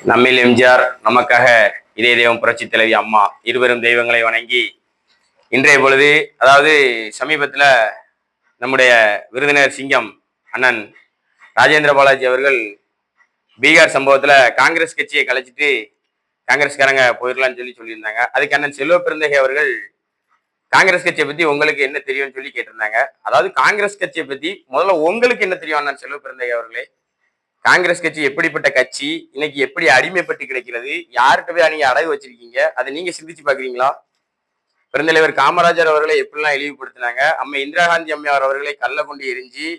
நம்மில் எம்ஜிஆர், நமக்காக இதய தெய்வம் புரட்சி தலைவி அம்மா இருவரும் தெய்வங்களை வணங்கி இன்றைய பொழுது, அதாவது சமீபத்தில் நம்முடைய விருதுநகர் சிங்கம் அண்ணன் ராஜேந்திர பாலாஜி அவர்கள் பீகார் சம்பவத்தில் காங்கிரஸ் கட்சியை கலைச்சிட்டு காங்கிரஸ்காரங்க போயிடலான்னு சொல்லியிருந்தாங்க. அதுக்கு அண்ணன் செல்வ பெருந்தகை அவர்கள் காங்கிரஸ் கட்சியை பத்தி உங்களுக்கு என்ன தெரியும்னு சொல்லி கேட்டிருந்தாங்க. அதாவது காங்கிரஸ் கட்சியை பத்தி முதல்ல உங்களுக்கு என்ன தெரியும் அண்ணன் செல்வ பெருந்தகை அவர்களே? காங்கிரஸ் கட்சி எப்படிப்பட்ட கட்சி, இன்னைக்கு எப்படி அடிமைப்பட்டு கிடைக்கிறது, யார்கிட்ட போய் நீங்க அடகு வச்சிருக்கீங்க, அதை நீங்க சிந்திச்சு பாக்குறீங்களா? பெருந்தலைவர் காமராஜர் அவர்களை எப்படிலாம் இழிவுபடுத்தினாங்க, அம்மா இந்திரா காந்தி அம்மையார் அவர்களை கல்ல கொண்டு எரிஞ்சு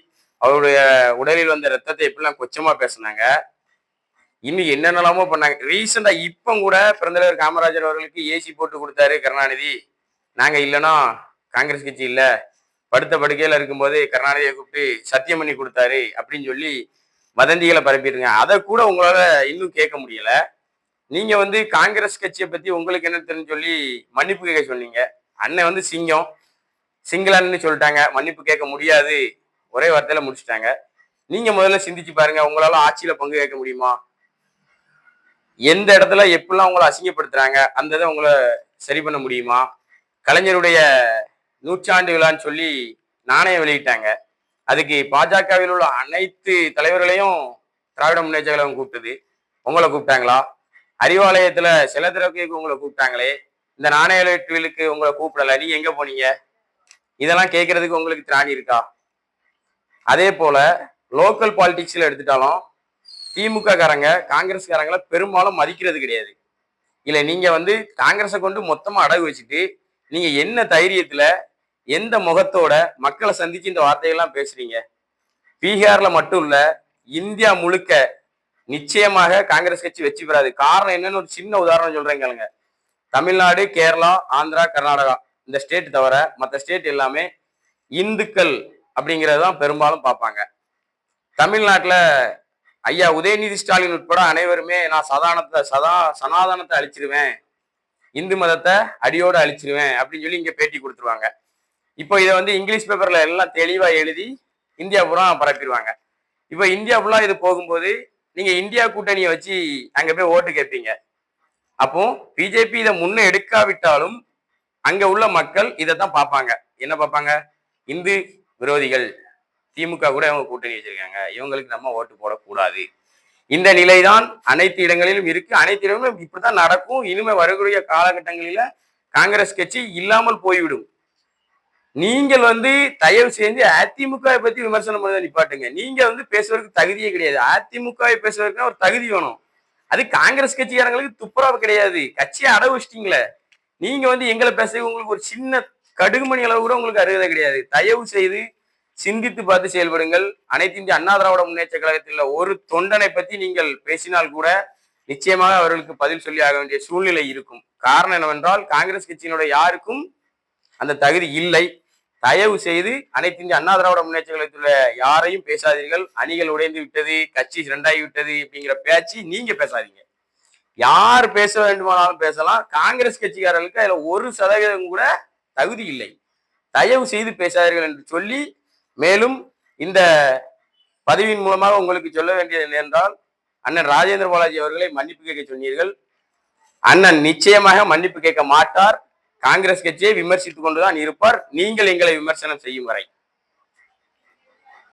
அவருடைய உடலில் வந்த ரத்தத்தை எப்படிலாம் கொச்சமா பேசினாங்க, இன்னும் என்னென்னலாமோ பண்ணாங்க. ரீசெண்டா இப்ப கூட பெருந்தலைவர் காமராஜர் அவர்களுக்கு ஏசி போட்டு கொடுத்தாரு கருணாநிதி. நாங்க இல்லைன்னா காங்கிரஸ் கட்சி இல்ல, படுத்த படுக்கையில இருக்கும்போது கருணாநிதியை கூப்பிட்டு சத்தியம் பண்ணி கொடுத்தாரு அப்படின்னு சொல்லி வதந்திகளை பரப்பிடுங்க. அதை கூட உங்களால இன்னும் கேட்க முடியல. நீங்க காங்கிரஸ் கட்சியை பத்தி உங்களுக்கு என்ன தெரியும் சொல்லி மன்னிப்பு கேட்க சொன்னீங்க. அண்ணன் சிங்கம், சிங்களன்னு சொல்லிட்டாங்க, மன்னிப்பு கேட்க முடியாது, ஒரே வார்த்தையில முடிச்சுட்டாங்க. நீங்க முதல்ல சிந்திச்சு பாருங்க, உங்களால ஆட்சியில பங்கு கேட்க முடியுமா? எந்த இடத்துல எப்படிலாம் உங்களை அசிங்கப்படுத்துறாங்க, அந்த இதை உங்களை சரி பண்ண முடியுமா? கலைஞருடைய 100ஆண்டு விழான்னு சொல்லி நாணயம் வெளியிட்டாங்க. அதுக்கு பாஜகவில் உள்ள அனைத்து தலைவர்களையும் திராவிட முன்னேற்ற கழகம் கூப்பிட்டது. உங்களை கூப்பிட்டாங்களா? அறிவாலயத்துல சில திறக்கைக்கு உங்களை கூப்பிட்டாங்களே, இந்த நாணய வெளியீட்டுக்கு உங்களை கூப்பிடல, நீங்க எங்க போனீங்க? இதெல்லாம் கேட்கறதுக்கு உங்களுக்கு திராணி இருக்கா? அதே போல லோக்கல் பாலிடிக்ஸ்ல எடுத்துட்டாலும் திமுக காரங்க காங்கிரஸ்காரங்களை பெரும்பாலும் மதிக்கிறது கிடையாது. இல்ல நீங்க காங்கிரஸை கொண்டு மொத்தமா அடகு வச்சுட்டு நீங்க என்ன தைரியத்துல எந்த முகத்தோட மக்களை சந்திச்சு இந்த வார்த்தைகள்லாம் பேசுறீங்க? பீகார்ல மட்டும் இல்ல, இந்தியா முழுக்க நிச்சயமாக காங்கிரஸ் கட்சி வெற்றி பெறாது. காரணம் என்னன்னு ஒரு சின்ன உதாரணம் சொல்றேன் கேளுங்க. தமிழ்நாடு, கேரளா, ஆந்திரா, கர்நாடகா இந்த ஸ்டேட் தவிர மற்ற ஸ்டேட் எல்லாமே இந்துக்கள் அப்படிங்கறதுதான் பெரும்பாலும் பார்ப்பாங்க. தமிழ்நாட்டுல ஐயா உதயநிதி ஸ்டாலின் உட்பட அனைவருமே நான் சனாதனத்தை அழிச்சிருவேன், இந்து மதத்தை அடியோடு அழிச்சிருவேன் அப்படின்னு சொல்லி இங்க பேட்டி கொடுத்துருவாங்க. இப்போ இதை இங்கிலீஷ் பேப்பர்ல எல்லாம் தெளிவா எழுதி இந்தியா பூரா பரப்பிடுவாங்க. இப்போ இந்தியா ஃபுல்லா இது போகும்போது நீங்க இந்தியா கூட்டணியை வச்சு அங்க போய் ஓட்டு கேட்பீங்க. அப்போ பிஜேபி இதை முன்ன எடுக்காவிட்டாலும் அங்க உள்ள மக்கள் இதைத்தான் பார்ப்பாங்க. என்ன பார்ப்பாங்க? இந்து விரோதிகள், திமுக கூட இவங்க கூட்டணி வச்சிருக்காங்க, இவங்களுக்கு நம்ம ஓட்டு போடக்கூடாது. இந்த நிலைதான் அனைத்து இடங்களிலும் இருக்கு. அனைத்து இடங்களிலும் இப்படித்தான் நடக்கும். இனிமே வரக்கூடிய காலகட்டங்களில காங்கிரஸ் கட்சி இல்லாமல் போய்விடும். நீங்கள் தயவு செய்து அதிமுகவை பத்தி விமர்சனம் பண்ண நிப்பாட்டுங்க. நீங்க பேசுவதற்கு தகுதியே கிடையாது. அதிமுகவை பேசுவதற்கு ஒரு தகுதி வேணும். அது காங்கிரஸ் கட்சிக்காரங்களுக்கு துப்புரவு கிடையாது. கட்சியை அடவு வச்சிட்டீங்களே. நீங்க எங்களை பேச உங்களுக்கு ஒரு சின்ன கடுகுமணி அளவு கூட உங்களுக்கு அருகதை கிடையாது. தயவு செய்து சிந்தித்து பார்த்து செயல்படுங்கள். அனைத்து இந்திய அண்ணா திராவிட முன்னேற்ற கழகத்தில் ஒரு தொண்டனை பத்தி நீங்கள் பேசினால் கூட நிச்சயமாக அவர்களுக்கு பதில் சொல்லி ஆக வேண்டிய சூழ்நிலை இருக்கும். காரணம் என்னவென்றால் காங்கிரஸ் கட்சியினுடைய யாருக்கும் அந்த தகுதி இல்லை. தயவு செய்து அனைத்து இந்திய அண்ணா திராவிட முன்னேற்ற கழகத்துல யாரையும் பேசாதீர்கள். அணிகள் உடைந்து விட்டது, கட்சி இரண்டாகி விட்டது அப்படிங்கிற பேச்சு நீங்க பேசாதீங்க. யார் பேச வேண்டுமானாலும் பேசலாம். காங்கிரஸ் கட்சிக்காரர்களுக்கு அதுல 1% கூட தகுதி இல்லை. தயவு செய்து பேசாதீர்கள் என்று சொல்லி, மேலும் இந்த பதிவின் மூலமாக உங்களுக்கு சொல்ல வேண்டியது என்னென்றால், அண்ணன் ராஜேந்திர பாலாஜி அவர்களை மன்னிப்பு கேட்க சொன்னீர்கள். அண்ணன் நிச்சயமாக மன்னிப்பு கேட்க மாட்டார். காங்கிரஸ் கட்சியை விமர்சித்துக் கொண்டுதான் இருப்பார், நீங்கள் எங்களை விமர்சனம் செய்யும் வரை.